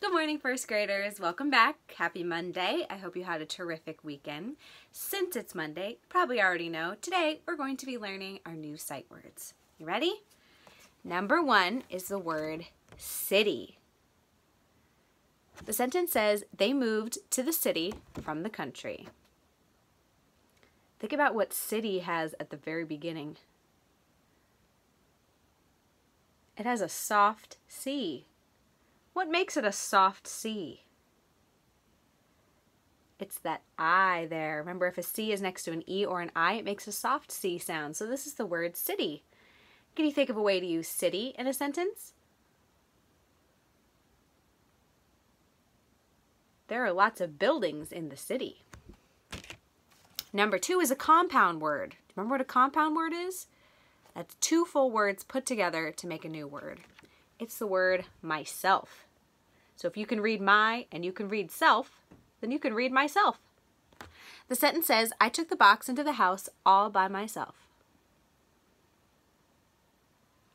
Good morning, first graders. Welcome back. Happy Monday. I hope you had a terrific weekend. Since it's Monday, you probably already know, today we're going to be learning our new sight words. You ready? Number 1 is the word city. The sentence says, they moved to the city from the country. Think about what city has at the very beginning. It has a soft C. What makes it a soft C? It's that I there. Remember, if a C is next to an E or an I, it makes a soft C sound. So this is the word city. Can you think of a way to use city in a sentence? There are lots of buildings in the city. Number 2 is a compound word. Remember what a compound word is? That's 2 full words put together to make a new word. It's the word myself. So if you can read my and you can read self, then you can read myself. The sentence says, I took the box into the house all by myself.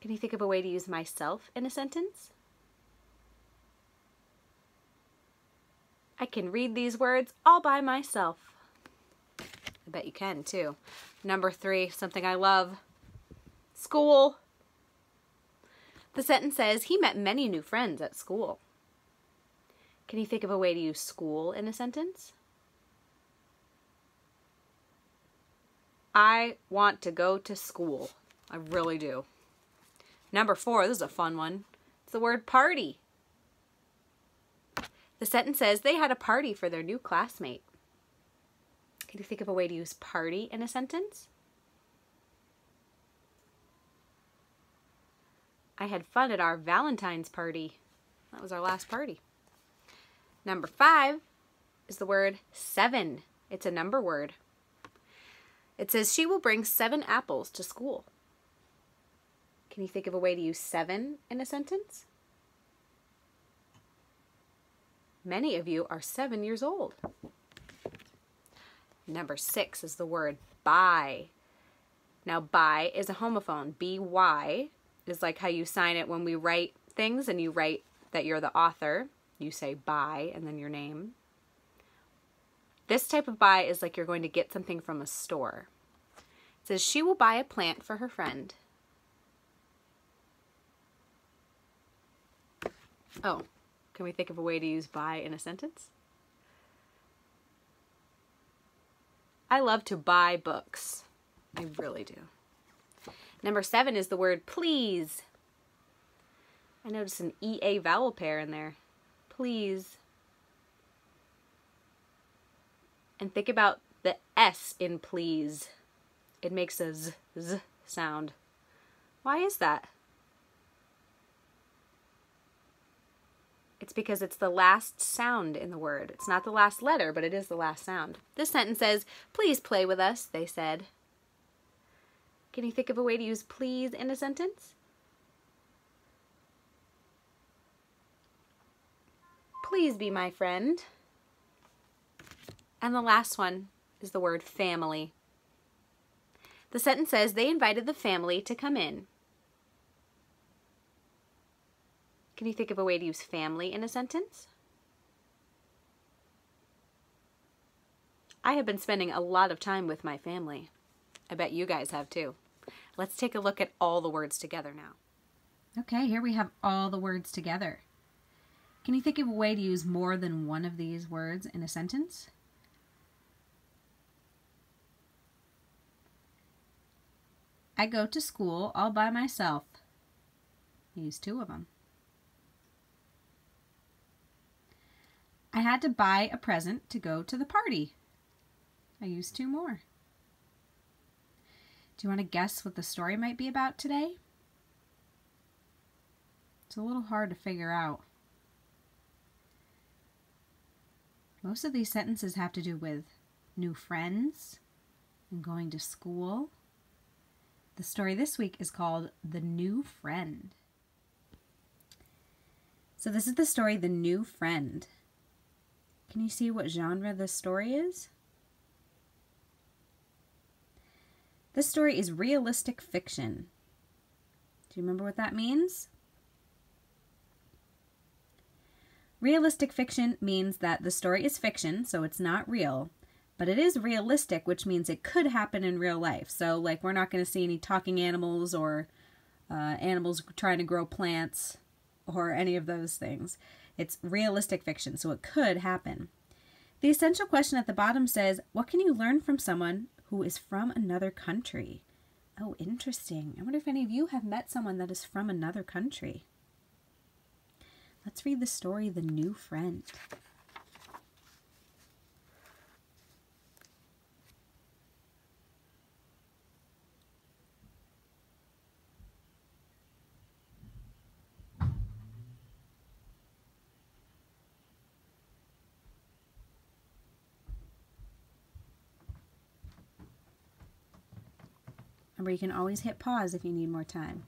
Can you think of a way to use myself in a sentence? I can read these words all by myself. I bet you can too. Number 3, something I love. School. The sentence says, he met many new friends at school. Can you think of a way to use school in a sentence? I want to go to school. I really do. Number 4, this is a fun one. It's the word party. The sentence says, they had a party for their new classmate. Can you think of a way to use party in a sentence? I had fun at our Valentine's party. That was our last party. Number 5 is the word 7. It's a number word. It says, she will bring 7 apples to school. Can you think of a way to use 7 in a sentence? Many of you are 7 years old. Number 6 is the word by. Now, by is a homophone. B-Y is like how you sign it when we write things and you write that you're the author. You say by and then your name. This type of buy is like you're going to get something from a store. It says, she will buy a plant for her friend. Oh, can we think of a way to use buy in a sentence? I love to buy books. I really do. Number 7 is the word please. I noticed an EA vowel pair in there. Please. And think about the S in please. It makes a Z sound. Why is that? It's because it's the last sound in the word. It's not the last letter, but it is the last sound. This sentence says, please play with us, they said. Can you think of a way to use please in a sentence? Please be my friend. And the last one is the word family. The sentence says, they invited the family to come in. Can you think of a way to use family in a sentence? I have been spending a lot of time with my family. I bet you guys have too. Let's take a look at all the words together now. Okay, here we have all the words together. Can you think of a way to use more than one of these words in a sentence? I go to school all by myself. Use 2 of them. I had to buy a present to go to the party. I used 2 more. Do you want to guess what the story might be about today? It's a little hard to figure out. Most of these sentences have to do with new friends and going to school. The story this week is called The New Friend. So this is the story, The New Friend. Can you see what genre this story is? This story is realistic fiction. Do you remember what that means? Realistic fiction means that the story is fiction, so it's not real, but it is realistic, which means it could happen in real life. So, like, we're not going to see any talking animals or animals trying to grow plants or any of those things. It's realistic fiction, so it could happen. The essential question at the bottom says, what can you learn from someone who is from another country? Oh, interesting. I wonder if any of you have met someone that is from another country. Let's read the story, The New Friend. Remember, you can always hit pause if you need more time.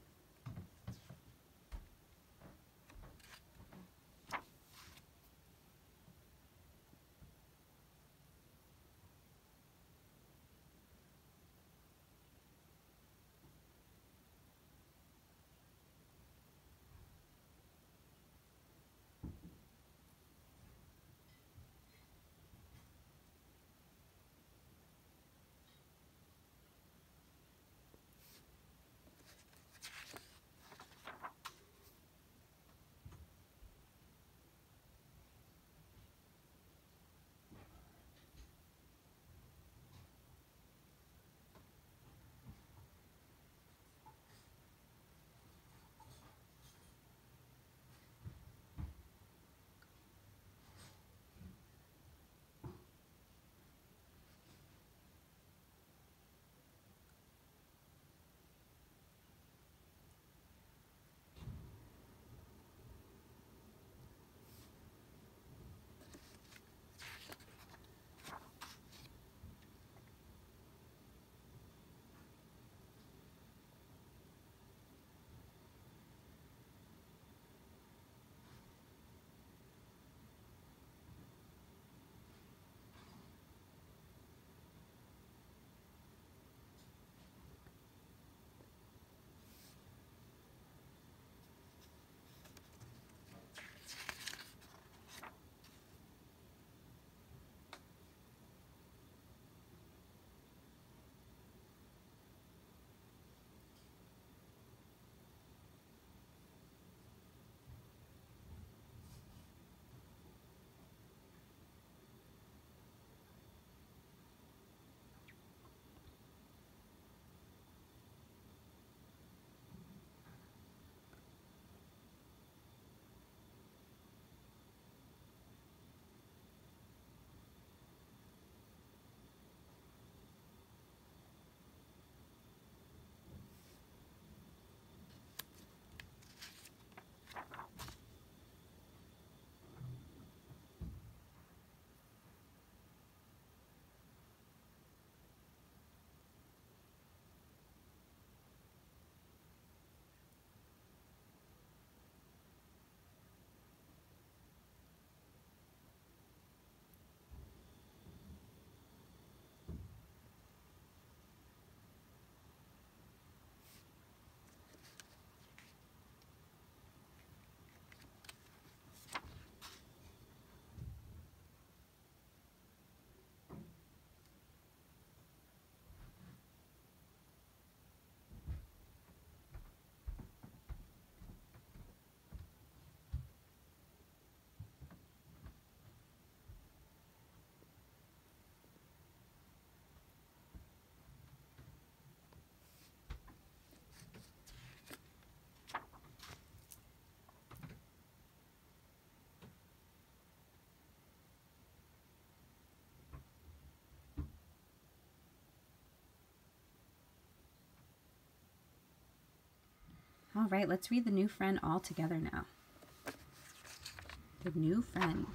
All right, let's read The New Friend all together now. The New Friend.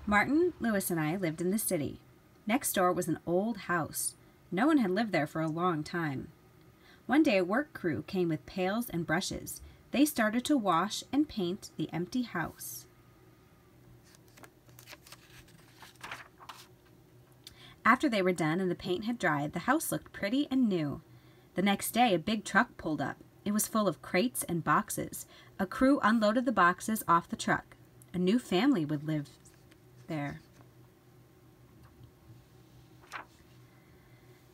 Martin, Lewis, and I lived in the city. Next door was an old house. No one had lived there for a long time. One day a work crew came with pails and brushes. They started to wash and paint the empty house. After they were done and the paint had dried, the house looked pretty and new. The next day, a big truck pulled up. It was full of crates and boxes. A crew unloaded the boxes off the truck. A new family would live there.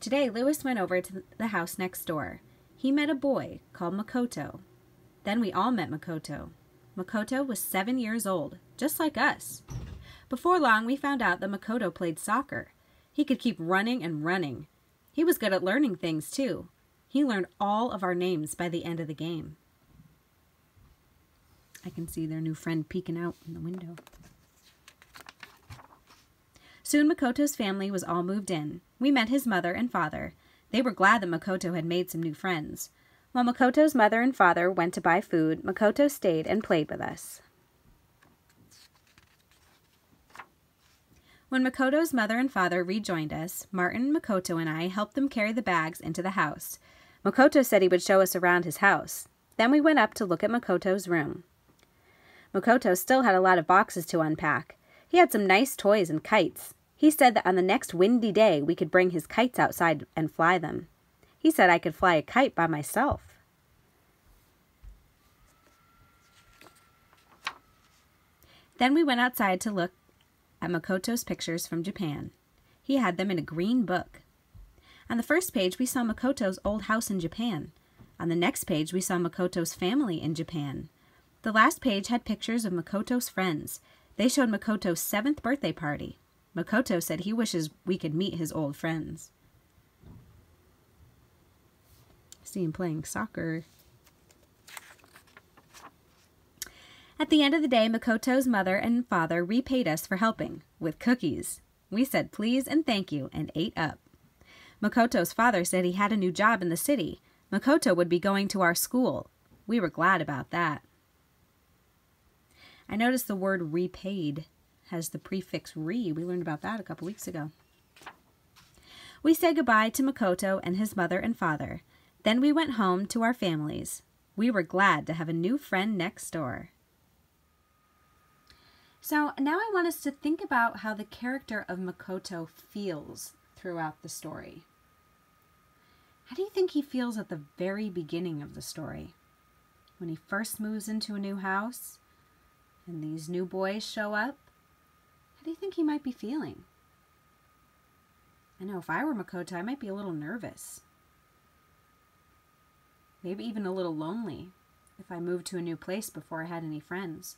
Today, Lewis went over to the house next door. He met a boy called Makoto. Then we all met Makoto. Makoto was 7 years old, just like us. Before long, we found out that Makoto played soccer. He could keep running and running. He was good at learning things, too. He learned all of our names by the end of the game. I can see their new friend peeking out in the window. Soon Makoto's family was all moved in. We met his mother and father. They were glad that Makoto had made some new friends. While Makoto's mother and father went to buy food, Makoto stayed and played with us. When Makoto's mother and father rejoined us, Martin, Makoto, and I helped them carry the bags into the house. Makoto said he would show us around his house. Then we went up to look at Makoto's room. Makoto still had a lot of boxes to unpack. He had some nice toys and kites. He said that on the next windy day we could bring his kites outside and fly them. He said I could fly a kite by myself. Then we went outside to look at Makoto's pictures from Japan. He had them in a green book. On the first page, we saw Makoto's old house in Japan. On the next page, we saw Makoto's family in Japan. The last page had pictures of Makoto's friends. They showed Makoto's 7th birthday party. Makoto said he wishes we could meet his old friends. See him playing soccer. At the end of the day, Makoto's mother and father repaid us for helping, with cookies. We said please and thank you and ate up. Makoto's father said he had a new job in the city. Makoto would be going to our school. We were glad about that. I noticed the word repaid has the prefix re. We learned about that a couple weeks ago. We said goodbye to Makoto and his mother and father. Then we went home to our families. We were glad to have a new friend next door. So now I want us to think about how the character of Makoto feels throughout the story. How do you think he feels at the very beginning of the story? When he first moves into a new house and these new boys show up? How do you think he might be feeling? I know if I were Makoto, I might be a little nervous. Maybe even a little lonely if I moved to a new place before I had any friends.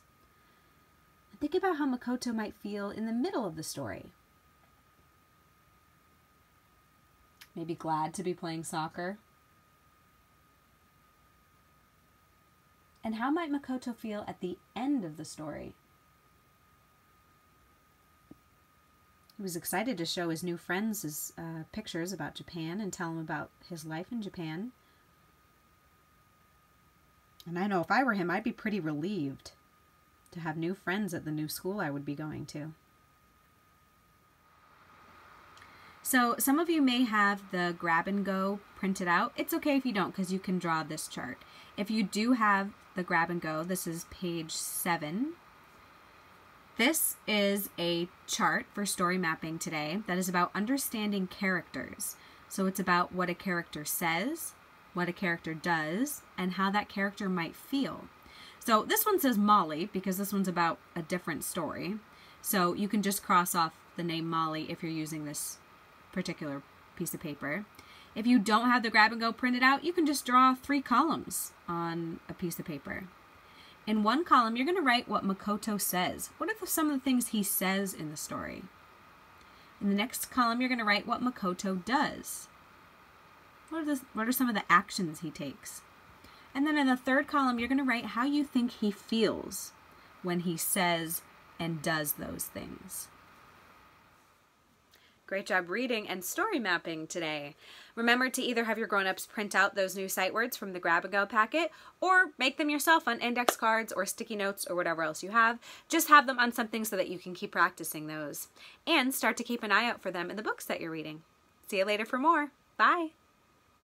Think about how Makoto might feel in the middle of the story. Maybe glad to be playing soccer. And how might Makoto feel at the end of the story? He was excited to show his new friends his pictures about Japan and tell them about his life in Japan. And I know if I were him, I'd be pretty relieved to have new friends at the new school I would be going to. So some of you may have the grab and go printed out. It's okay if you don't, because you can draw this chart. If you do have the grab and go, this is page 7. This is a chart for story mapping today that is about understanding characters. So it's about what a character says, what a character does, and how that character might feel. So this one says Molly because this one's about a different story. So you can just cross off the name Molly if you're using this particular piece of paper. If you don't have the grab and go printed out, you can just draw 3 columns on a piece of paper. In one column, you're going to write what Makoto says. What are some of the things he says in the story? In the next column, you're going to write what Makoto does. What are some of the actions he takes? And then in the third column, you're going to write how you think he feels when he says and does those things. Great job reading and story mapping today. Remember to either have your grown-ups print out those new sight words from the grab-and-go packet or make them yourself on index cards or sticky notes or whatever else you have. Just have them on something so that you can keep practicing those. And start to keep an eye out for them in the books that you're reading. See you later for more. Bye!